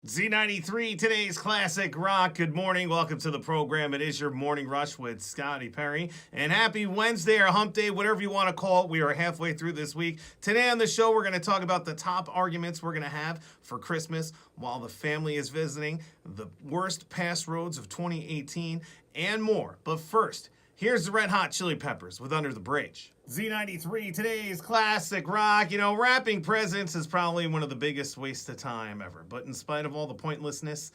Z93, today's classic rock. Good morning. Welcome to the program. It is your morning rush with Scotty Perry. And happy Wednesday or hump day, whatever you want to call it. We are halfway through this week. Today on the show, we're going to talk about the top arguments we're going to have for Christmas while the family is visiting, the worst pass roads of 2018, and more. But first, here's the Red Hot Chili Peppers with Under the Bridge. Z93, today's classic rock. You know, wrapping presents is probably one of the biggest wastes of time ever. But in spite of all the pointlessness,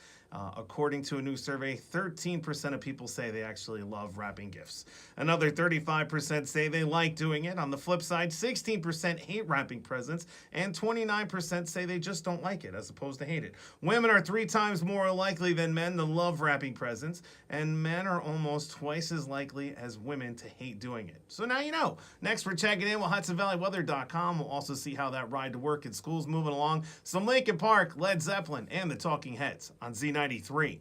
according to a new survey, 13% of people say they actually love wrapping gifts. Another 35% say they like doing it. On the flip side, 16% hate wrapping presents, and 29% say they just don't like it, as opposed to hate it. Women are 3 times more likely than men to love wrapping presents, and men are almost twice as likely as women to hate doing it. So now you know. Next, we're checking in with HudsonValleyWeather.com. We'll also see how that ride to work at school's moving along. Some Linkin Park, Led Zeppelin, and the Talking Heads on Z93.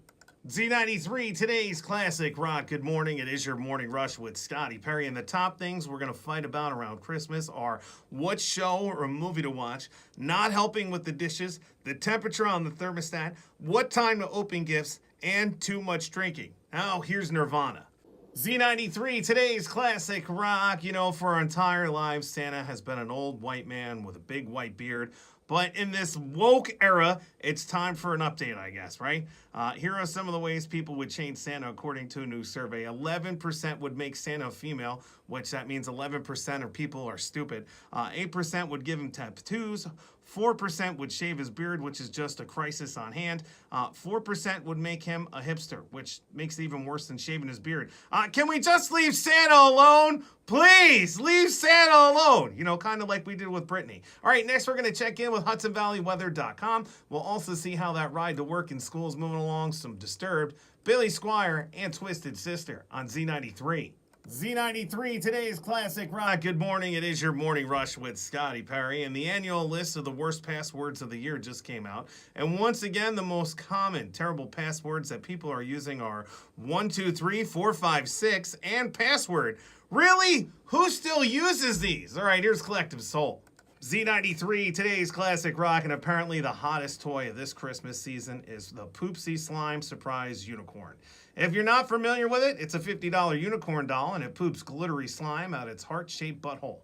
Z93, today's classic rock. Good morning. It is your morning rush with Scotty Perry. And the top things we're going to fight about around Christmas are what show or movie to watch, not helping with the dishes, the temperature on the thermostat, what time to open gifts, and too much drinking. Now, here's Nirvana. Z93, today's classic rock. You know, for our entire lives, Santa has been an old white man with a big white beard. But in this woke era, it's time for an update, I guess, right? Here are some of the ways people would change Santa according to a new survey. 11% would make Santa a female, which that means 11% of people are stupid. 8% would give him tattoos. 4% would shave his beard, which is just a crisis on hand. 4% would make him a hipster, which makes it even worse than shaving his beard. Can we just leave Santa alone? Please, leave Santa alone. You know, kind of like we did with Britney. All right, next we're going to check in with HudsonValleyWeather.com. We'll also see how that ride to work in school is moving along, some Disturbed, Billy Squire, and Twisted Sister on Z93. Z93, today's classic rock. Good morning. It is your morning rush with Scotty Perry. And the annual list of the worst passwords of the year just came out. And once again, the most common terrible passwords that people are using are 123456 and password. Really? Who still uses these? All right, here's Collective Soul. Z93, today's classic rock, and apparently the hottest toy of this Christmas season is the Poopsie Slime Surprise Unicorn. If you're not familiar with it, it's a $50 unicorn doll, and it poops glittery slime out its heart-shaped butthole.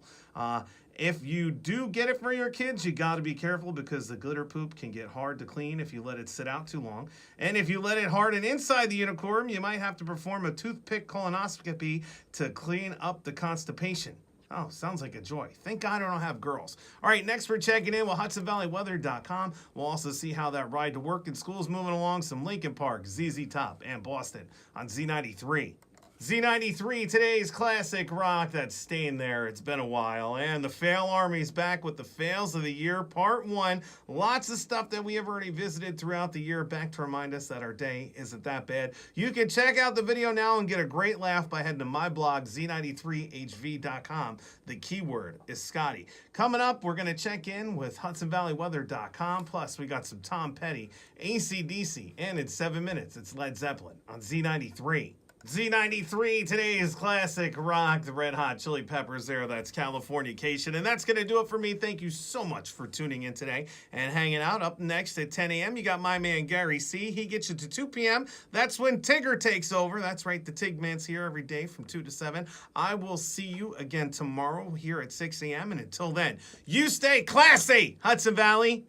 If you do get it for your kids, you got to be careful because the glitter poop can get hard to clean if you let it sit out too long. And if you let it harden inside the unicorn, you might have to perform a toothpick colonoscopy to clean up the constipation. Oh, sounds like a joy. Thank God I don't have girls. All right, next we're checking in with HudsonValleyWeather.com. We'll also see how that ride to work and school is moving along. Some Linkin Park, ZZ Top, and Boston on Z93. Z93, today's classic rock that's staying there. It's been a while. And the Fail Army's back with the Fails of the Year, Part 1. Lots of stuff that we have already visited throughout the year, back to remind us that our day isn't that bad. You can check out the video now and get a great laugh by heading to my blog, Z93HV.com. The keyword is Scotty. Coming up, we're going to check in with HudsonValleyWeather.com. Plus, we got some Tom Petty, AC/DC, and in 7 minutes, it's Led Zeppelin on Z93. Z93, today's classic rock, the Red Hot Chili Peppers there. That's Californication. And that's going to do it for me. Thank you so much for tuning in today and hanging out. Up next at 10 a.m., you got my man Gary C. He gets you to 2 p.m. That's when Tigger takes over. That's right, the Tigman's here every day from 2 to 7. I will see you again tomorrow here at 6 a.m. And until then, you stay classy, Hudson Valley.